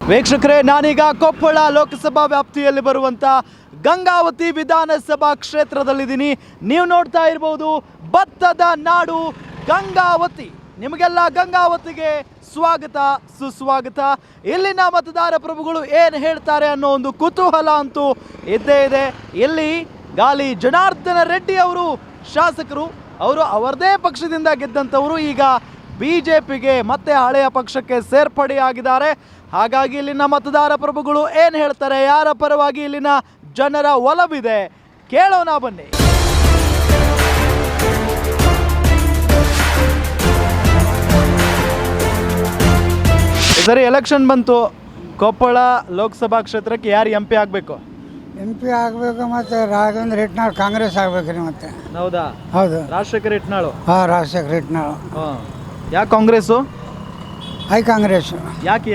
ವೀಕ್ಷಕರೇ, ನಾನೀಗ ಕೊಪ್ಪಳ ಲೋಕಸಭಾ ವ್ಯಾಪ್ತಿಯಲ್ಲಿ ಬರುವಂಥ ಗಂಗಾವತಿ ವಿಧಾನಸಭಾ ಕ್ಷೇತ್ರದಲ್ಲಿದ್ದೀನಿ. ನೀವು ನೋಡ್ತಾ ಇರ್ಬೋದು, ಭತ್ತದ ನಾಡು ಗಂಗಾವತಿ. ನಿಮಗೆಲ್ಲ ಗಂಗಾವತಿಗೆ ಸ್ವಾಗತ ಸುಸ್ವಾಗತ. ಇಲ್ಲಿನ ಮತದಾರ ಪ್ರಭುಗಳು ಏನು ಹೇಳ್ತಾರೆ ಅನ್ನೋ ಒಂದು ಕುತೂಹಲ ಅಂತೂ ಇದ್ದೇ ಇದೆ. ಇಲ್ಲಿ ಗಾಲಿ ಜನಾರ್ದನ ರೆಡ್ಡಿ ಅವರು ಶಾಸಕರು, ಅವರು ಅವರದೇ ಪಕ್ಷದಿಂದ ಗೆದ್ದಂಥವರು ಈಗ BJPಗೆ ಮತ್ತೆ ಹಳೆಯ ಪಕ್ಷಕ್ಕೆ ಸೇರ್ಪಡೆಯಾಗಿದ್ದಾರೆ. ಹಾಗಾಗಿ ಇಲ್ಲಿನ ಮತದಾರ ಪ್ರಭುಗಳು ಏನು ಹೇಳ್ತಾರೆ, ಯಾರ ಪರವಾಗಿ ಇಲ್ಲಿನ ಜನರ ಒಲವಿದೆ, ಕೇಳೋಣ ಬನ್ನಿ. ಸರಿ, ಎಲೆಕ್ಷನ್ ಬಂತು. ಕೊಪ್ಪಳ ಲೋಕಸಭಾ ಕ್ಷೇತ್ರಕ್ಕೆ ಯಾರು MP ಆಗಬೇಕು? MP ಆಗಬೇಕು. ಮತ್ತು ರಾಘವೇಂದ್ರ ಹಿಟ್ನಾಳ್ ಕಾಂಗ್ರೆಸ್ ಆಗ್ಬೇಕ್ರಿ. ಮತ್ತೆ ಹೌದಾ? ಹೌದು, ರಾಜಶೇಖರ್ ಹಿಟ್ನಾಳು. ಹಾಂ, ರಾಜಶೇಖರ್ ಹಿಟ್ನಾಳು. ಯಾಕೆ ಕಾಂಗ್ರೆಸ್ಸು? ಐ ಕಾಂಗ್ರೆಸ್ಸು. ಯಾಕೆ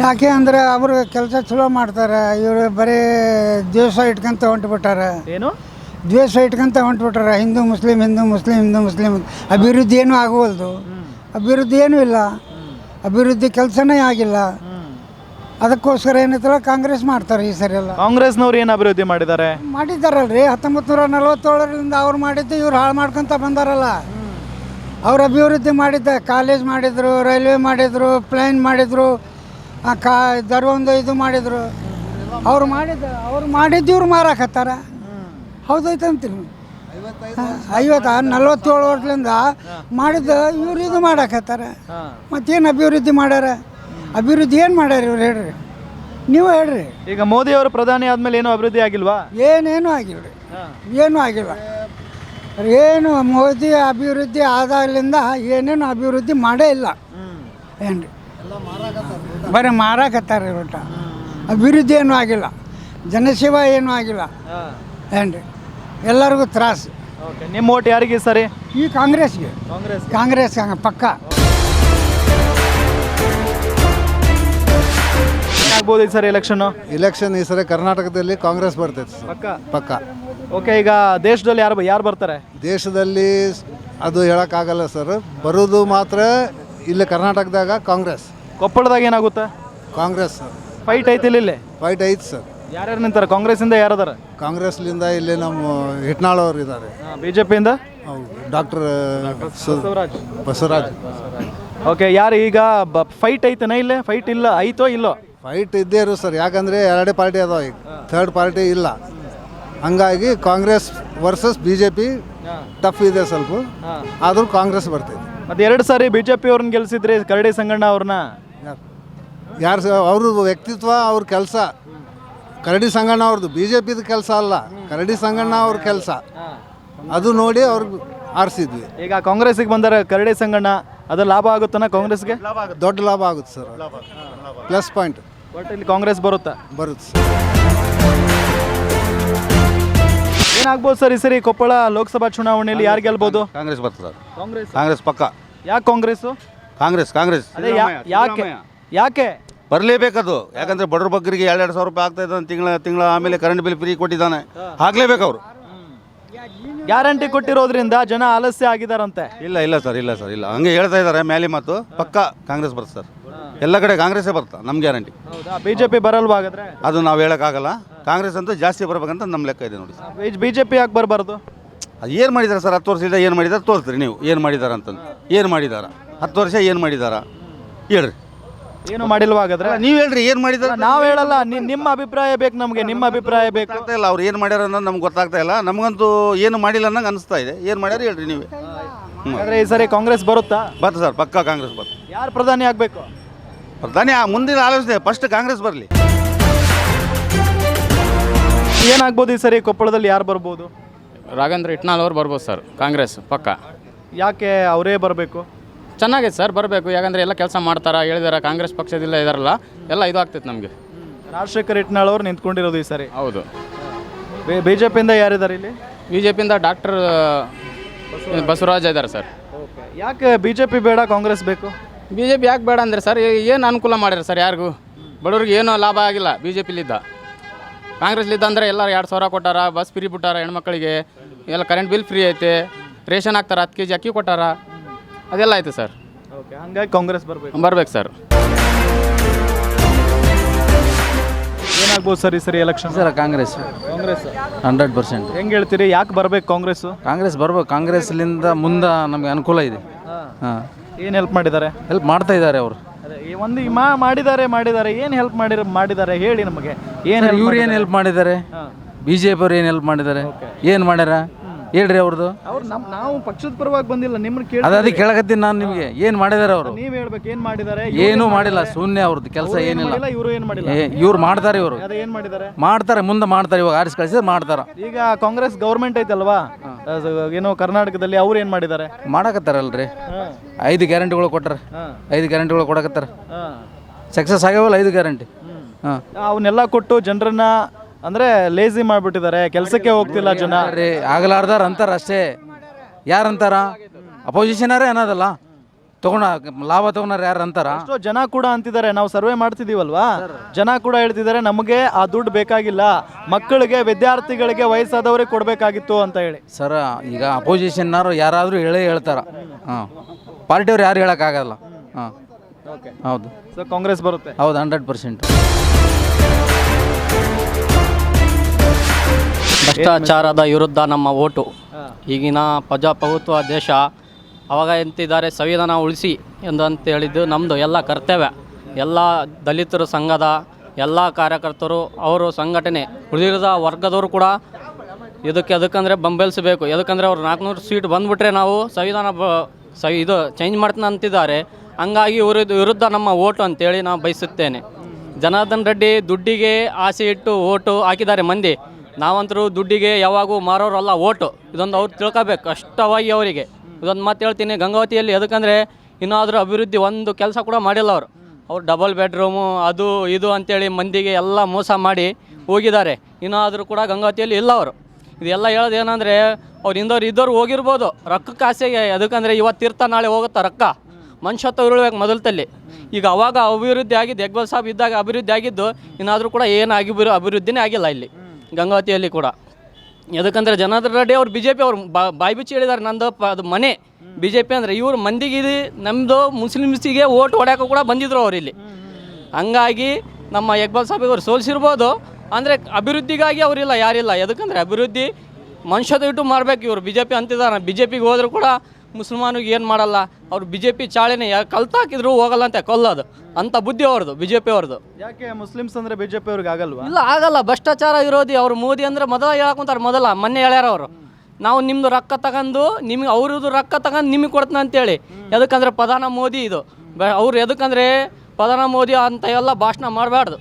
ಯಾಕೆ ಅಂದರೆ ಅವರು ಕೆಲಸ ಚಲೋ ಮಾಡ್ತಾರೆ. ಇವರು ಬರೀ ದ್ವೇಷ ಇಟ್ಕೊಂತ ಹೊಂಟ್ಬಿಟ್ಟಾರೆ. ಏನು ದ್ವೇಷ ಇಟ್ಕೊಂತ ಹೊಂಟ್ಬಿಟ್ಟಾರೆ. ಹಿಂದೂ ಮುಸ್ಲಿಂ ಅಭಿವೃದ್ಧಿ ಏನೂ ಆಗವಲ್ದು. ಅಭಿವೃದ್ಧಿ ಏನೂ ಇಲ್ಲ. ಅಭಿವೃದ್ಧಿ ಕೆಲಸನೇ ಆಗಿಲ್ಲ. ಅದಕ್ಕೋಸ್ಕರ ಏನೈತಲ್ಲ ಕಾಂಗ್ರೆಸ್ ಮಾಡ್ತಾರೆ ಈ ಸರಿ ಎಲ್ಲ. ಕಾಂಗ್ರೆಸ್ನವ್ರು ಏನು ಅಭಿವೃದ್ಧಿ ಮಾಡಿದ್ದಾರಲ್ರಿ. 1947ರಿಂದ ಅವ್ರು ಮಾಡಿದ್ದು ಇವ್ರು ಹಾಳು ಮಾಡ್ಕೊತ ಬಂದಾರಲ್ಲ. ಅವ್ರು ಅಭಿವೃದ್ಧಿ ಮಾಡಿದ್ದ, ಕಾಲೇಜ್ ಮಾಡಿದರು, ರೈಲ್ವೆ ಮಾಡಿದರು, ಪ್ಲೇನ್ ಮಾಡಿದರು, ದರ್ವೊಂದು ಇದು ಮಾಡಿದರು. ಅವ್ರು ಮಾಡಿದ್ದು ಇವ್ರು ಮಾರಾಕತ್ತಾರ. ಹೌದೈತಂತೀನಿ. 47 ವರ್ಷದಿಂದ ಮಾಡಿದ್ದು ಇವ್ರು ಇದು ಮಾಡಾಕತ್ತಾರ. ಮತ್ತೇನು ಅಭಿವೃದ್ಧಿ ಮಾಡ್ಯಾರ? ಅಭಿವೃದ್ಧಿ ಏನು ಮಾಡ್ಯಾರ ಇವ್ರು? ಹೇಳ್ರಿ, ನೀವು ಹೇಳ್ರಿ. ಈಗ ಮೋದಿ ಅವರು ಪ್ರಧಾನಿ ಆದ್ಮೇಲೆ ಏನು ಅಭಿವೃದ್ಧಿ ಆಗಿಲ್ವಾ? ಏನೇನು ಆಗಿಲ್ಲ ರೀ, ಏನೂ ಆಗಿಲ್ಲ. ಏನು ಮೋದಿ ಅಭಿವೃದ್ಧಿ ಆದಾಗಲಿಂದ ಏನೇನು ಅಭಿವೃದ್ಧಿ ಮಾಡೇ ಇಲ್ಲ. ಏನು ರೀ, ಬರೀ ಮಾರಾಕತ್ತಾರೆ ಒಟ್ಟು. ಅಭಿವೃದ್ಧಿ ಏನೂ ಆಗಿಲ್ಲ. ಜನಸೇವಾ ಏನೂ ಆಗಿಲ್ಲ. ಏನು ರೀ, ಎಲ್ಲರಿಗೂ ತ್ರಾಸು. ನಿಮ್ಮ ಓಟ್ ಯಾರಿಗೆ ಸರಿ? ಈ ಕಾಂಗ್ರೆಸ್ಗೆ. ಕಾಂಗ್ರೆಸ್ ಪಕ್ಕ. ಏನಾಗ್ಬೋದು ಈ ಸರಿ ಎಲೆಕ್ಷನ್? ಈ ಸರಿ ಕರ್ನಾಟಕದಲ್ಲಿ ಕಾಂಗ್ರೆಸ್ ಬರ್ತೈತೆ ಪಕ್ಕ. ಓಕೆ, ಈಗ ದೇಶದಲ್ಲಿ ಯಾರು ಬರ್ತಾರೆ? ದೇಶದಲ್ಲಿ ಅದು ಹೇಳೋಕ್ಕಾಗಲ್ಲ ಸರ್. ಬರೋದು ಮಾತ್ರ ಇಲ್ಲಿ ಕರ್ನಾಟಕದಾಗ ಕಾಂಗ್ರೆಸ್. ಕೊಪ್ಪಳದಾಗ ಏನಾಗುತ್ತೆ? ಕಾಂಗ್ರೆಸ್ ಸರ್. ಫೈಟ್ ಐತಿ ಇಲ್ಲಿ? ಫೈಟ್ ಐತಿ ಸರ್. ಯಾರ್ಯಾರು ನಿಂತಾರೆ ಕಾಂಗ್ರೆಸ್ಸಿಂದ? ಯಾರದಾರ ಕಾಂಗ್ರೆಸ್ಲಿಂದ ಇಲ್ಲಿ ನಮ್ಮ ಹಿಟ್ನಾಳ್ ಅವರು ಇದ್ದಾರೆ. BJPಯಿಂದ ಡಾಕ್ಟರ್ ಬಸವರಾಜ್. ಓಕೆ, ಯಾರು ಈಗ ಫೈಟ್ ಐತನ? ಇಲ್ಲೇ ಫೈಟ್ ಇಲ್ಲ, ಐತೋ ಇಲ್ಲೋ? ಫೈಟ್ ಇದ್ದೇ ಇರು ಸರ್. ಯಾಕಂದರೆ ಎರಡೇ ಪಾರ್ಟಿ ಅದಾವ, ಈಗ ಥರ್ಡ್ ಪಾರ್ಟಿ ಇಲ್ಲ. ಹಂಗಾಗಿ ಕಾಂಗ್ರೆಸ್ ವರ್ಸಸ್ BJP ಟಫ್ ಇದೆ ಸ್ವಲ್ಪ. ಆದರೂ ಕಾಂಗ್ರೆಸ್ ಬರ್ತೈತೆ. ಮತ್ತೆ 2 ಸಾರಿ BJP ಅವ್ರನ್ನ ಗೆಲ್ಸಿದ್ರಿ, ಕರಡಿ ಸಂಗಣ್ಣ ಅವ್ರನ್ನ. ಯಾರು ಅವ್ರ ವ್ಯಕ್ತಿತ್ವ, ಅವ್ರ ಕೆಲಸ. ಕರಡಿ ಸಂಗಣ್ಣ ಅವ್ರದ್ದು BJPದ ಕೆಲಸ ಅಲ್ಲ, ಕರಡಿ ಸಂಗಣ್ಣ ಅವ್ರ ಕೆಲಸ. ಅದು ನೋಡಿ ಅವ್ರಿಗೆ ಆರಿಸಿದ್ವಿ. ಈಗ ಕಾಂಗ್ರೆಸ್ಗೆ ಬಂದರೆ ಕರಡಿ ಸಂಗಣ್ಣ, ಅದು ಲಾಭ ಆಗುತ್ತಾನ ಕಾಂಗ್ರೆಸ್ಗೆ? ದೊಡ್ಡ ಲಾಭ ಆಗುತ್ತೆ ಸರ್. Plus point. ಬಟ್ ಇಲ್ಲಿ ಕಾಂಗ್ರೆಸ್ ಬರುತ್ತೆ ಸರ್. ಏನಾಗ್ಬೋದು ಸರ್ ಈ ಸರಿ ಕೊಪ್ಪಳ ಲೋಕಸಭಾ ಚುನಾವಣೆಯಲ್ಲಿ? ಯಾರು ಗೆಲ್ಬೋದು? ಕಾಂಗ್ರೆಸ್ ಬರ್ತದೆ. ಕಾಂಗ್ರೆಸ್ ಪಕ್ಕ. ಯಾಕೆ ಕಾಂಗ್ರೆಸ್? ಕಾಂಗ್ರೆಸ್ ಅದೇ ಯಾಕೆ ಬರಲೇಬೇಕದು. ಯಾಕಂದ್ರೆ ಬಡವ್ರ ಬಗ್ಗರಿಗೆ 2,000 ರೂಪಾಯಿ ಆಗ್ತಾ ಇದ್ದಾನೆ ತಿಂಗಳ. ಆಮೇಲೆ ಕರೆಂಟ್ ಬಿಲ್ ಫ್ರೀ ಕೊಟ್ಟಿದ್ದಾನೆ, ಹಾಕ್ಲೇಬೇಕು ಅವರು. ಗ್ಯಾರಂಟಿ ಕೊಟ್ಟಿರೋದ್ರಿಂದ ಜನ ಆಲಸ್ಯ ಆಗಿದಾರಂತೆ. ಇಲ್ಲ ಸರ್, ಹಂಗೆ ಹೇಳ್ತಾ ಇದ್ದಾರೆ ಮ್ಯಾಲಿ ಮಾತು. ಪಕ್ಕ ಕಾಂಗ್ರೆಸ್ ಬರುತ್ತೆ ಸರ್. ಎಲ್ಲ ಕಡೆ ಕಾಂಗ್ರೆಸ್ಸೇ ಬರ್ತಾ, ನಮ್ಮ ಗ್ಯಾರಂಟಿ. BJP ಬರಲ್ವಾ ಹಾಗಾದ್ರೆ? ಅದು ನಾವು ಹೇಳೋಕ್ಕಾಗಲ್ಲ. ಕಾಂಗ್ರೆಸ್ ಅಂತೂ ಜಾಸ್ತಿ ಬರ್ಬೇಕಂತ ನಮ್ಮ ಲೆಕ್ಕ ಇದೆ ನೋಡಿ. BJP ಯಾಕೆ ಬರಬಾರ್ದು? ಅದು ಏನು ಮಾಡಿದ್ದಾರೆ ಸರ್? 10 ವರ್ಷದಿಂದ ಏನು ಮಾಡಿದ್ದಾರೆ ತೋರಿಸ್ತೀರಿ ನೀವು. ಏನು ಮಾಡಿದ್ದಾರೆ ಅಂತಂದು. ಏನು ಮಾಡಿದಾರ 10 ವರ್ಷ? ಏನು ಮಾಡಿದಾರ ಹೇಳ್ರಿ. ಏನು ಮಾಡಿಲ್ವಾ ಹಾಗಾದ್ರೆ? ನೀವು ಹೇಳ್ರಿ ಏನು ಮಾಡಿದಾರೆ. ನಾವು ಹೇಳಲ್ಲ, ನಿಮ್ಮ ಅಭಿಪ್ರಾಯ ಬೇಕು ನಮಗೆ. ನಿಮ್ಮ ಅಭಿಪ್ರಾಯ ಬೇಕು. ಇಲ್ಲ, ಅವ್ರು ಏನು ಮಾಡ್ಯಾರ ಅನ್ನೋದು ನಮ್ಗೆ ಗೊತ್ತಾಗ್ತಾ ಇಲ್ಲ. ನಮಗಂತೂ ಏನು ಮಾಡಿಲ್ಲ ಅನ್ನಂಗೆ ಅನಿಸ್ತಾ ಇದೆ. ಏನು ಮಾಡ್ಯಾರ ಹೇಳ್ರಿ ನೀವೇ. ಹಾಗಾದ್ರೆ ಈ ಸರಿ ಕಾಂಗ್ರೆಸ್ ಬರುತ್ತಾ? ಬರ್ತದೆ ಸರ್, ಪಕ್ಕ ಕಾಂಗ್ರೆಸ್ ಬರ್ತದೆ. ಯಾರು ಪ್ರಧಾನಿ ಆಗಬೇಕು? ಪ್ರಧಾನಿ ಮುಂದಿನ ಆಲೋಚನೆ ಫಸ್ಟ್ ಕಾಂಗ್ರೆಸ್ ಬರಲಿ. ಏನಾಗ್ಬೋದು ಈ ಸರಿ ಕೊಪ್ಪಳದಲ್ಲಿ? ಯಾರು ಬರ್ಬೋದು? ರಾಘವೇಂದ್ರ ಹಿಟ್ನಾಳ್ ಅವ್ರು ಬರ್ಬೋದು ಸರ್, ಕಾಂಗ್ರೆಸ್ ಪಕ್ಕ. ಯಾಕೆ ಅವರೇ ಬರಬೇಕು? ಚೆನ್ನಾಗೈತೆ ಸರ್, ಬರಬೇಕು. ಯಾಕಂದರೆ ಎಲ್ಲ ಕೆಲಸ ಮಾಡ್ತಾರೆ, ಹೇಳಿದಾರೆ. ಕಾಂಗ್ರೆಸ್ ಪಕ್ಷದಿಂದ ಇದಾರಲ್ಲ, ಎಲ್ಲ ಇದು ಆಗ್ತೈತೆ ನಮಗೆ. ರಾಜಶೇಖರ್ ಹಿಟ್ನಾಳ್ ಅವ್ರು ನಿಂತ್ಕೊಂಡಿರೋದು ಈ ಸರಿ. ಹೌದು. BJPಯಿಂದ ಯಾರಿದ್ದಾರೆ ಇಲ್ಲಿ? BJPಯಿಂದ ಡಾಕ್ಟರ್ ಬಸವರಾಜ್ ಇದ್ದಾರೆ ಸರ್. ಯಾಕೆ BJP ಬೇಡ, ಕಾಂಗ್ರೆಸ್ ಬೇಕು? BJP ಯಾಕೆ ಬೇಡ ಅಂದರೆ ಸರ್, ಏನು ಅನುಕೂಲ ಮಾಡ್ಯಾರ ಸರ್ ಯಾರಿಗೂ? ಬಡವ್ರಿಗೆ ಏನೂ ಲಾಭ ಆಗಿಲ್ಲ BJPಲಿದ್ದ. ಕಾಂಗ್ರೆಸ್ಲಿದ್ದ ಅಂದರೆ ಎಲ್ಲ 2,000 ಕೊಟ್ಟಾರ, ಬಸ್ ಫ್ರೀ ಬಿಟ್ಟಾರ ಹೆಣ್ಮಕ್ಳಿಗೆ, ಎಲ್ಲ ಕರೆಂಟ್ ಬಿಲ್ ಫ್ರೀ ಐತೆ, ರೇಷನ್ ಹಾಕ್ತಾರೆ, 10 kg ಅಕ್ಕಿ ಕೊಟ್ಟಾರ, ಅದೆಲ್ಲ ಐತೆ ಸರ್. ಓಕೆ, ಹಂಗಾಗಿ ಕಾಂಗ್ರೆಸ್ ಬರಬೇಕು ಸರ್. ಏನಾಗ್ಬೋದು ಸರ್ ಈ ಸರಿ ಎಲೆಕ್ಷನ್? ಸರ್ ಕಾಂಗ್ರೆಸ್ ಕಾಂಗ್ರೆಸ್ 100%. ಹೆಂಗೆ ಹೇಳ್ತೀರಿ, ಯಾಕೆ ಬರ್ಬೇಕು ಕಾಂಗ್ರೆಸ್? ಕಾಂಗ್ರೆಸ್ ಬರ್ಬೇಕು. ಕಾಂಗ್ರೆಸ್ಲಿಂದ ಮುಂದೆ ನಮಗೆ ಅನುಕೂಲ ಇದೆ. ಹಾಂ, ಏನು ಹೆಲ್ಪ್ ಮಾಡಿದ್ದಾರೆ? ಹೆಲ್ಪ್ ಮಾಡ್ತಾ ಇದ್ದಾರೆ ಅವರು. ಅದೇ ಈ ಒಂದು ಮಾಡಿದ್ದಾರೆ ಏನು ಹೆಲ್ಪ್ ಮಾಡಿದ್ದಾರೆ ಹೇಳಿ ನಮಗೆ. ಏನು ಇವ್ರು ಏನು ಹೆಲ್ಪ್ ಮಾಡಿದ್ದಾರೆ? ಬಿ ಜೆ ಪಿ ಅವ್ರು ಏನು ಹೆಲ್ಪ್ ಮಾಡಿದ್ದಾರೆ? ಏನು ಮಾಡ್ಯಾರ ಹೇಳ್ರಿ ಅವ್ರದ್ದು. ಅವ್ರು ನಾವು ಪಕ್ಷದ ಪರವಾಗಿ ಬಂದಿಲ್ಲ, ನಿಮ್ಮನ್ನ ಕೇಳಿ ಅದೇ ಕೇಳಕತ್ತೀನಿ ನಾನು ನಿಮಗೆ. ಏನು ಮಾಡಿದ್ದಾರೆ ಅವರು? ನೀವು ಹೇಳ್ಬೇಕು ಏನು ಮಾಡಿದ್ದಾರೆ. ಏನೂ ಮಾಡಿಲ್ಲ, ಶೂನ್ಯ ಅವ್ರದ್ದು ಕೆಲಸ ಏನಿಲ್ಲ. ಇವರು ಏನು ಮಾಡಿಲ್ಲ. ಇವ್ರು ಮಾಡ್ತಾರೆ, ಇವರು ಅದೇ ಏನು ಮಾಡಿದ್ದಾರೆ? ಮಾಡ್ತಾರೆ, ಮುಂದೆ ಮಾಡ್ತಾರೆ. ಇವಾಗ ಆರಿಸಿ ಕಳಿಸಿದ್ರೆ ಮಾಡ್ತಾರೆ. ಈಗ ಕಾಂಗ್ರೆಸ್ ಗೌರ್ಮೆಂಟ್ ಐತಲ್ವಾ, ಏನೋ ಕರ್ನಾಟಕದಲ್ಲಿ ಅವ್ರು ಏನು ಮಾಡಿದ್ದಾರೆ? ಮಾಡಕತ್ತಾರಲ್ರಿ. 5 ಗ್ಯಾರಂಟಿಗಳು ಕೊಟ್ಟಾರ. 5 ಗ್ಯಾರಂಟಿಗಳು ಕೊಡಕತ್ತಾರ. Success ಆಗ್ಯಾವಲ್ಲ 5 guarantee. ಹಾಂ, ಅವನ್ನೆಲ್ಲ ಕೊಟ್ಟು ಜನರನ್ನ ಅಂದ್ರೆ ಲೇಜಿ ಮಾಡ್ಬಿಟ್ಟಿದ್ದಾರೆ, ಕೆಲಸಕ್ಕೆ ಹೋಗ್ತಿಲ್ಲ ಜನ. ಆಗಲಾರ್ದಾರ ಅಂತಾರ ಅಷ್ಟೇ. ಯಾರಂತಾರ? ಅಪೋಸಿಷನರೇ ಅನ್ನೋದಲ್ಲ, ಲಾಭ ತಗೊಂಡಾರ ಯಾರು ಅಂತಾರ? ಎಷ್ಟೋ ಜನ ಕೂಡ ಅಂತಿದ್ದಾರೆ, ನಾವು ಸರ್ವೆ ಮಾಡ್ತಿದೀವಲ್ವಾ, ಜನ ಕೂಡ ಹೇಳ್ತಿದ್ದಾರೆ ನಮಗೆ ಆ ದುಡ್ಡು ಬೇಕಾಗಿಲ್ಲ, ಮಕ್ಕಳಿಗೆ ವಿದ್ಯಾರ್ಥಿಗಳಿಗೆ ವಯಸ್ಸಾದವ್ರಿಗೆ ಕೊಡಬೇಕಾಗಿತ್ತು ಅಂತ ಹೇಳಿ. ಸರ್ ಈಗ ಅಪೋಸಿಷನ್ನರು ಯಾರಾದರೂ ಹೇಳ್ತಾರ. ಹಾಂ, ಪಾರ್ಟಿಯವ್ರು ಯಾರು ಹೇಳೋಕ್ಕಾಗಲ್ಲ. ಹಾಂ, ಹೌದು. ಸೊ ಕಾಂಗ್ರೆಸ್ ಬರುತ್ತೆ. ಹೌದು, 100%. ಭ್ರಷ್ಟಾಚಾರದ ವಿರುದ್ಧ ನಮ್ಮ ಓಟು. ಈಗಿನ ಪ್ರಜಾಪ್ರಭುತ್ವ ದೇಶ. ಅವಾಗ ಎಂತಿದ್ದಾರೆ, ಸಂವಿಧಾನ ಉಳಿಸಿ ಅಂತ ಹೇಳಿದ್ದು ನಮ್ಮದು ಎಲ್ಲ ಕರ್ತವ್ಯ. ಎಲ್ಲ ದಲಿತರ ಸಂಘದ ಎಲ್ಲ ಕಾರ್ಯಕರ್ತರು, ಅವರು ಸಂಘಟನೆ, ಉಳಿದ ವರ್ಗದವರು ಕೂಡ ಅದಕ್ಕಂದರೆ ಬೆಂಬಲಿಸಬೇಕು. ಎದಕ್ಕಂದರೆ ಅವ್ರು 400 ಸೀಟ್ ಬಂದುಬಿಟ್ರೆ ನಾವು ಸಂವಿಧಾನ ಇದು ಚೇಂಜ್ ಮಾಡ್ತೀನಿ ಅಂತಿದ್ದಾರೆ. ಹಂಗಾಗಿ ವಿರುದ್ಧ ನಮ್ಮ ಓಟು ಅಂತೇಳಿ ನಾನು ಬಯಸುತ್ತೇನೆ. ಜನಾರ್ದನ್ ರೆಡ್ಡಿ ದುಡ್ಡಿಗೆ ಆಸೆ ಇಟ್ಟು ಓಟು ಹಾಕಿದ್ದಾರೆ ಮಂದಿ. ನಾವಂತರೂ ದುಡ್ಡಿಗೆ ಯಾವಾಗೂ ಮಾರೋರಲ್ಲ ಓಟು. ಇದೊಂದು ಅವ್ರು ತಿಳ್ಕೊಬೇಕು ಅಷ್ಟವಾಗಿ ಅವರಿಗೆ. ಇದೊಂದು ಮಾತು ಹೇಳ್ತೀನಿ, ಗಂಗಾವತಿಯಲ್ಲಿ ಎದಕ್ಕಂದರೆ ಇನ್ನಾದರೂ ಅಭಿವೃದ್ಧಿ ಒಂದು ಕೆಲಸ ಕೂಡ ಮಾಡಿಲ್ಲ ಅವ್ರು ಡಬಲ್ ಬೆಡ್ರೂಮು ಅದು ಇದು ಅಂತೇಳಿ ಮಂದಿಗೆ ಎಲ್ಲ ಮೋಸ ಮಾಡಿ ಹೋಗಿದ್ದಾರೆ. ಇನ್ನಾದರೂ ಕೂಡ ಗಂಗಾವತಿಯಲ್ಲಿ ಇಲ್ಲ ಅವರು. ಇದೆಲ್ಲ ಹೇಳೋದು ಏನಂದರೆ ಅವ್ರು ಇದ್ದವ್ರು ಹೋಗಿರ್ಬೋದು ರೊಕ್ಕಕ್ಕೆ ಆಸೆಗೆ. ಅದಕ್ಕಂದರೆ ಇವತ್ತಿರ್ತ ನಾಳೆ ಹೋಗುತ್ತಾ ರೊಕ್ಕ. ಮನುಷ್ಯತ್ವ ಉರುಳ್ಬೇಕು ಮೊದಲಲ್ಲಿ. ಈಗ ಅವಾಗ ಅಭಿವೃದ್ಧಿ ಆಗಿದ್ದು, ಇಕ್ಬಾಲ್ ಸಾಬ್ ಇದ್ದಾಗ ಅಭಿವೃದ್ಧಿ ಆಗಿದ್ದು, ಇನ್ನಾದರೂ ಕೂಡ ಏನು ಅಭಿವೃದ್ಧಿನೇ ಆಗಿಲ್ಲ ಇಲ್ಲಿ ಗಂಗಾವತಿಯಲ್ಲಿ ಕೂಡ. ಯಾಕಂದರೆ ಜನಾರ್ದನ್ ರೆಡ್ಡಿ ಅವ್ರು BJP ಅವ್ರು ಬಾಯಿ ಬಿಚ್ಚಿ ಹೇಳಿದ್ದಾರೆ, ನಂದು ಅದು ಮನೆ BJP ಅಂದರೆ. ಇವರು ಮಂದಿಗೆ ನಮ್ಮದು ಮುಸ್ಲಿಮ್ಸಿಗೆ ಓಟ್ ಹೊಡ್ಯೋಕೆ ಕೂಡ ಬಂದಿದ್ರು ಅವ್ರು ಇಲ್ಲಿ. ಹಂಗಾಗಿ ನಮ್ಮ ಇಕ್ಬಾಲ್ ಸಾಬಿಗೆ ಅವ್ರು ಸೋಲಿಸಿರ್ಬೋದು, ಅಂದರೆ ಅಭಿವೃದ್ಧಿಗಾಗಿ ಅವರಿಲ್ಲ, ಯಾರಿಲ್ಲ. ಯಾಕಂದರೆ ಅಭಿವೃದ್ಧಿ ಮನುಷ್ಯದ ಇಟ್ಟು ಮಾಡಬೇಕು. ಇವರು BJP ಅಂತಿದ್ದಾರೆ. BJPಗೆ ಹೋದರೂ ಕೂಡ ಮುಸಲ್ಮಾನಿಗೆ ಏನು ಮಾಡಲ್ಲ ಅವ್ರು. BJP ಚಾಳೆನೇ ಕಲ್ತಾಕಿದ್ರು ಹೋಗಲ್ಲ ಅಂತ ಕೊಲ್ಲೋದು ಅಂಥ ಬುದ್ಧಿ ಅವ್ರದ್ದು BJP ಅವ್ರದ್ದು. ಯಾಕೆ ಮುಸ್ಲಿಮ್ಸ್ ಅಂದರೆ BJP ಅವ್ರಿಗೆ ಆಗಲ್ವಾ? ಇಲ್ಲ, ಆಗಲ್ಲ. ಭ್ರಷ್ಟಾಚಾರ ವಿರೋಧಿ ಅವರು. ಮೋದಿ ಅಂದರೆ ಮೊದಲ ಹೇಳಕೊಂತಾರೆ, ಮೊನ್ನೆ ಹೇಳ್ಯಾರ ಅವರು, ನಾವು ನಿಮ್ಮದು ರೊಕ್ಕ ತಗೊಂಡು ನಿಮಗೆ ಅವ್ರದ್ದು ರೊಕ್ಕ ತಗೊಂಡು ನಿಮಗೆ ಕೊಡ್ತೀನಿ ಅಂತೇಳಿ. ಎದಕ್ಕಂದರೆ ಪ್ರಧಾನ ಮೋದಿ ಇದು ಅವ್ರು. ಎದಕ್ಕಂದರೆ ಪ್ರಧಾನ ಮೋದಿ ಅಂತ ಎಲ್ಲ ಭಾಷಣ ಮಾಡಬಾರ್ದು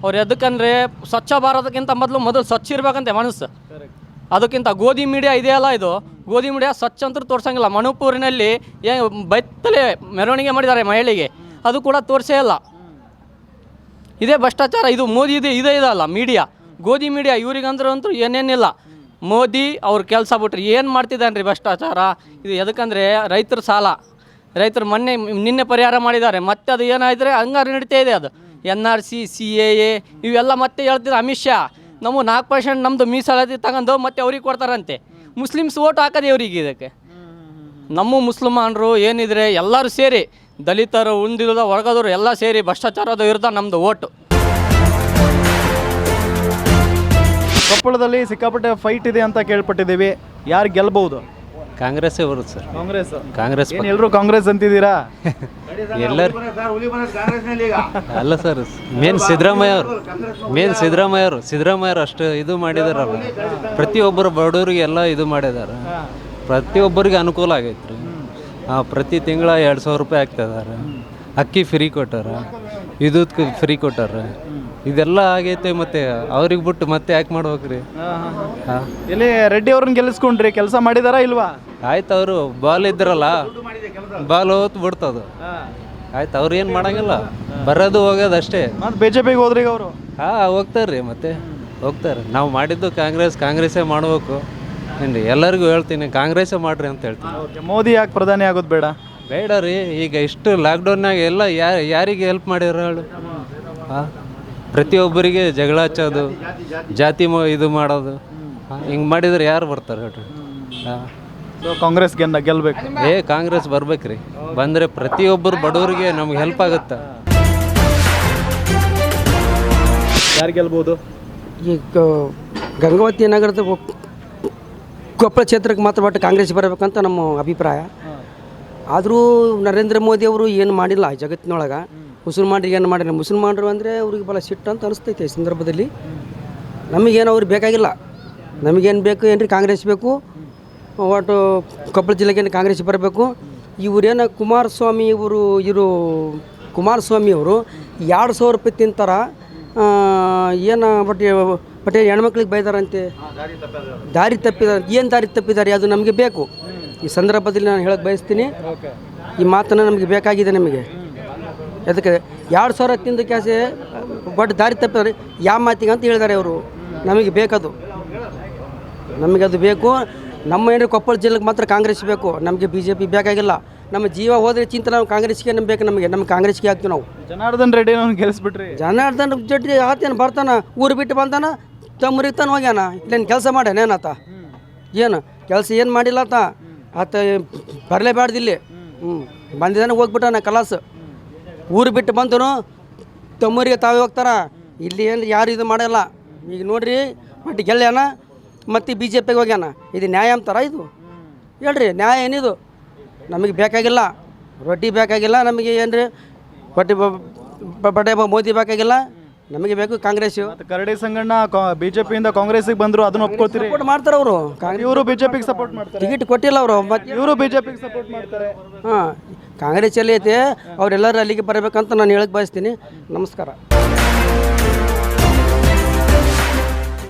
ಅವ್ರು. ಎದಕ್ಕಂದರೆ ಸ್ವಚ್ಛ ಭಾರತಕ್ಕಿಂತ ಮೊದಲು ಸ್ವಚ್ಛ ಇರಬೇಕಂತೆ ಮನಸ್ಸು. ಅದಕ್ಕಿಂತ ಗೋಧಿ ಮೀಡಿಯಾ ಇದೆಯಲ್ಲ, ಇದು ಗೋಧಿ ಮೀಡಿಯಾ ಸ್ವಚ್ಛ ಅಂತೂ ತೋರ್ಸಂಗಿಲ್ಲ. ಮಣಿಪುರಿನಲ್ಲಿ ಬೈತಲೇ ಮೆರವಣಿಗೆ ಮಾಡಿದ್ದಾರೆ ಮಹಿಳೆಗೆ, ಅದು ಕೂಡ ತೋರಿಸೇ ಇಲ್ಲ. ಇದೇ ಭ್ರಷ್ಟಾಚಾರ. ಇದು ಮೋದಿ ಇದೇ ಇದಲ್ಲ ಮೀಡಿಯಾ, ಗೋಧಿ ಮೀಡಿಯಾ. ಇವ್ರಿಗಂದ್ರೂ ಏನೇನಿಲ್ಲ. ಮೋದಿ ಅವ್ರ ಕೆಲಸ ಬಿಟ್ರಿ ಏನು ಮಾಡ್ತಿದ್ದಾನೆ ರೀ ಭ್ರಷ್ಟಾಚಾರ. ಇದು ಎದಕ್ಕಂದರೆ ರೈತರ ಸಾಲ, ರೈತರು ನಿನ್ನೆ ಪರಿಹಾರ ಮಾಡಿದ್ದಾರೆ. ಮತ್ತೆ ಅದು ಏನಾಯಿದ್ರೆ ಹಂಗಾರು ನಡೀತಾ ಇದೆ. ಅದು NRC CAA ಇವೆಲ್ಲ ಮತ್ತೆ ಹೇಳ್ತಿದ್ರು ಅಮಿತ್ ಶಾ. ನಾವು 4% ನಮ್ಮದು ಮೀಸಲಾತಿ ತಗೊಂಡು ಮತ್ತೆ ಅವ್ರಿಗೆ ಕೊಡ್ತಾರಂತೆ. ಮುಸ್ಲಿಮ್ಸ್ ಓಟ್ ಹಾಕೋದು ಇವ್ರಿಗೆ. ಇದಕ್ಕೆ ನಮ್ಮ ಮುಸಲ್ಮಾನರು ಏನಿದ್ರೆ ಎಲ್ಲರೂ ಸೇರಿ, ದಲಿತರು, ಉಳಿದಿಲ್ಲದ ವರ್ಗದವರು ಎಲ್ಲ ಸೇರಿ ಭ್ರಷ್ಟಾಚಾರದ ವಿರುದ್ಧ ನಮ್ಮದು ಓಟು. ಕೊಪ್ಪಳದಲ್ಲಿ ಸಿಕ್ಕಾಪಟ್ಟೆ ಫೈಟ್ ಇದೆ ಅಂತ ಕೇಳ್ಪಟ್ಟಿದ್ದೀವಿ. ಯಾರು ಗೆಲ್ಬಹುದು? ಕಾಂಗ್ರೆಸ್ಸೇ ಬರುತ್ತೆ ಸರ್. ಕಾಂಗ್ರೆಸ್ ಏನು ಎಲ್ಲರೂ ಕಾಂಗ್ರೆಸ್ ಅಂತಿದ್ದೀರಾ? ಎಲ್ಲರೂ ಅಲ್ಲ ಸರ್, ಮೇನ್ ಸಿದ್ದರಾಮಯ್ಯವರು ಅಷ್ಟು ಇದು ಮಾಡಿದಾರಲ್ಲ. ಪ್ರತಿಯೊಬ್ಬರು ಬಡವರಿಗೆ ಎಲ್ಲ ಇದು ಮಾಡಿದ್ದಾರೆ. ಪ್ರತಿಯೊಬ್ಬರಿಗೆ ಅನುಕೂಲ ಆಗೈತೆ ರೀ. ಪ್ರತಿ ತಿಂಗಳ 2,000 ರೂಪಾಯಿ ಹಾಕ್ತಿದ್ದಾರೆ. ಅಕ್ಕಿ ಫ್ರೀ ಕೊಟ್ಟಾರ, ವಿದ್ಯುತ್ ಫ್ರೀ ಕೊಟ್ಟಾರ. ಇದೆಲ್ಲ ಆಗೈತೆ. ಮತ್ತೆ ಅವ್ರಿಗೆ ಬಿಟ್ಟು ಮತ್ತೆ ಯಾಕೆ ಮಾಡ್ಬೇಕ್ರಿ? ಇಲ್ಲಿ ರೆಡ್ಡಿ ಅವ್ರನ್ನ ಗೆಲ್ಲಿಸ್ಕೊಂಡ್ರಿ, ಕೆಲಸ ಮಾಡಿದಾರಾ ಇಲ್ವಾ? ಆಯ್ತು, ಅವರು ಬಾಲ್ ಇದ್ರಲ್ಲ, ಬಾಲ್ ಹೋತ್ ಬಿಡ್ತದು. ಆಯ್ತು, ಅವ್ರು ಏನು ಮಾಡಂಗಿಲ್ಲ, ಬರೋದು ಹೋಗೋದು ಅಷ್ಟೇ. ಮತ್ತೆ BJPಗೆ ಹೋದ್ರಿ ಅವರು? ಹೋಗ್ತಾರ್ರಿ, ಮತ್ತೆ ಹೋಗ್ತಾರೆ. ನಾವು ಮಾಡಿದ್ದು ಕಾಂಗ್ರೆಸ್ಸೇ ಮಾಡಬೇಕು ಏನ್ರಿ. ಎಲ್ಲರಿಗೂ ಹೇಳ್ತೀನಿ ಕಾಂಗ್ರೆಸ್ಸೇ ಮಾಡ್ರಿ ಅಂತ ಹೇಳ್ತೀನಿ. ಮೋದಿ ಯಾಕೆ ಪ್ರಧಾನಿ ಆಗೋದು ಬೇಡ? ಬೇಡ ರೀ. ಈಗ ಇಷ್ಟು ಲಾಕ್ಡೌನ್ನಾಗ ಎಲ್ಲ ಯಾರಿಗೆ ಹೆಲ್ಪ್ ಮಾಡ್ಯಾರ ಹೇಳು? ಪ್ರತಿಯೊಬ್ಬರಿಗೆ ಜಗಳ ಹಚ್ಚೋದು, ಜಾತಿ ಇದು ಮಾಡೋದು, ಹಿಂಗೆ ಮಾಡಿದ್ರೆ ಯಾರು ಬರ್ತಾರೆ ಹೇಳ್ರಿ? ಕಾಂಗ್ರೆಸ್ ಗೆಲ್ಬೇಕು. ಕಾಂಗ್ರೆಸ್ ಬರ್ಬೇಕ್ರಿ. ಬಂದರೆ ಪ್ರತಿಯೊಬ್ಬರು ಬಡವರಿಗೆ ನಮ್ಗೆ ಹೆಲ್ಪ್ ಆಗುತ್ತೆ. ಯಾರು ಗೆಲ್ಬೋದು? ಈ ಗಂಗಾವತಿ ನಗರದ ಕೊಪ್ಪಳ ಕ್ಷೇತ್ರಕ್ಕೆ ಮಾತ್ರ ಒಟ್ಟು ಕಾಂಗ್ರೆಸ್ ಬರಬೇಕಂತ ನಮ್ಮ ಅಭಿಪ್ರಾಯ. ಆದರೂ ನರೇಂದ್ರ ಮೋದಿ ಅವರು ಏನು ಮಾಡಿಲ್ಲ ಜಗತ್ತಿನೊಳಗೆ. ಮುಸಲ್ಮಾನರಿಗೆ ಏನು ಮಾಡಿಲ್ಲ. ಮುಸಲ್ಮಾನರು ಅಂದರೆ ಅವ್ರಿಗೆ ಭಾಳ ಸಿಟ್ಟು ಅಂತ ಅನಿಸ್ತೈತೆ ಈ ಸಂದರ್ಭದಲ್ಲಿ. ನಮಗೇನು ಅವ್ರಿಗೆ ಬೇಕಾಗಿಲ್ಲ. ನಮಗೇನು ಬೇಕು ಏನ್ರಿ ಕಾಂಗ್ರೆಸ್ ಬೇಕು. ಒಟ್ಟು ಕೊಪ್ಪಳ ಜಿಲ್ಲೆಗೇನು ಕಾಂಗ್ರೆಸ್ ಬರಬೇಕು. ಇವರೇನು ಕುಮಾರಸ್ವಾಮಿ ಅವರು ಕುಮಾರಸ್ವಾಮಿ ಅವರು 2,000 ರೂಪಾಯಿ ತಿಂತಾರ. ಏನು ಬಟ್ ಹೆಣ್ಮಕ್ಳಿಗೆ ಬೈದಾರಂತೆ, ದಾರಿ ತಪ್ಪಿದ್ದಾರೆ. ಏನು ದಾರಿ ತಪ್ಪಿದ್ದಾರೆ ಅದು ನಮಗೆ ಬೇಕು. ಈ ಸಂದರ್ಭದಲ್ಲಿ ನಾನು ಹೇಳಕ್ಕೆ ಬಯಸ್ತೀನಿ, ಈ ಮಾತನ್ನು ನಮಗೆ ಬೇಕಾಗಿದೆ. ನಮಗೆ ಅದಕ್ಕೆ 2,000 ತಿಂದ ಕ್ಯಾಸೆ ಬಟ್ ದಾರಿ ತಪ್ಪಿದ್ದಾರೆ ಯಾವ ಮಾತಿಗೆ ಅಂತ ಹೇಳಿದ್ದಾರೆ ಅವರು. ನಮಗೆ ಬೇಕದು, ನಮಗದು ಬೇಕು. ನಮ್ಮ ಏನಾರು ಕೊಪ್ಪಳ ಜಿಲ್ಲೆಗೆ ಮಾತ್ರ ಕಾಂಗ್ರೆಸ್ ಬೇಕು. ನಮಗೆ BJP ಬೇಕಾಗಿಲ್ಲ. ನಮ್ಮ ಜೀವ ಹೋದರೆ ಚಿಂತೆ ನಾವು ಕಾಂಗ್ರೆಸ್ಗೆ ಬೇಕು. ನಮ್ಮ ಕಾಂಗ್ರೆಸ್ಗೆ ಹಾಕ್ತೀವಿ ನಾವು. ಜನಾರ್ದನ್ ರೆಡ್ಡಿ ನಾವು ಗೆಲ್ಲಿಸ್ಬಿಟ್ರಿ. ಜನಾರ್ದನ್ ರೆಡ್ಡಿ ಆತೇನು ಬರ್ತಾನ, ಊರು ಬಿಟ್ಟು ಬಂದಾನ, ತಮ್ಮೂರಿಗೆ ತಾನು ಹೋಗ್ಯಾನ. ಇಲ್ಲೇನು ಕೆಲಸ ಮಾಡ್ಯಾನೇನಾತ? ಏನು ಕೆಲಸ ಏನು ಮಾಡಿಲ್ಲ ಆತ ಬರಲೇಬಾರ್ದು ಇಲ್ಲಿ. ಬಂದಿದ್ದಾನೆ ಹೋಗ್ಬಿಟ್ಟಾನ ಕಲಾಸ. ಊರು ಬಿಟ್ಟು ಬಂದನು ತಮ್ಮೂರಿಗೆ ತಾವೇ ಹೋಗ್ತಾರ. ಇಲ್ಲಿ ಏನು ಯಾರು ಇದು ಮಾಡಲ್ಲ. ಈಗ ನೋಡ್ರಿ ಬಟ್ ಗೆಲ್ಯಾನ ಮತ್ತು BJPಗೆ ಹೋಗ್ಯಾನ. ಇದು ನ್ಯಾಯ ಅಂತಾರ? ಇದು ಹೇಳ್ರಿ, ನ್ಯಾಯ ಏನಿದು? ನಮಗೆ ಬೇಕಾಗಿಲ್ಲ ರೊಟ್ಟಿ, ಬೇಕಾಗಿಲ್ಲ ನಮಗೆ. ಏನ್ರಿ ಬಟ್ಟೆ ಮೋದಿ ಬೇಕಾಗಿಲ್ಲ. ನಮಗೆ ಬೇಕು ಕಾಂಗ್ರೆಸ್. ಕರಡಿ ಸಂಗಣ್ಣ BJPಯಿಂದ ಕಾಂಗ್ರೆಸ್ಗೆ ಬಂದರು, ಅದನ್ನ ಒಪ್ಕೋತೀರಿ? ಸಪೋರ್ಟ್ ಮಾಡ್ತಾರೆ ಅವರು. ಇವರು BJPಗೆ ಸಪೋರ್ಟ್ ಮಾಡ್ತಾರೆ. ಟಿಕೆಟ್ ಕೊಟ್ಟಿಲ್ಲ ಅವರು, ಮತ್ತು ಇವರು BJPಗೆ ಸಪೋರ್ಟ್ ಮಾಡ್ತಾರೆ. ಹಾಂ, ಕಾಂಗ್ರೆಸ್ ಎಲ್ಲಿ ಐತೆ ಅವರೆಲ್ಲರೂ ಅಲ್ಲಿಗೆ ಬರಬೇಕಂತ ನಾನು ಹೇಳಕ್ಕೆ ಬಯಸ್ತೀನಿ. ನಮಸ್ಕಾರ.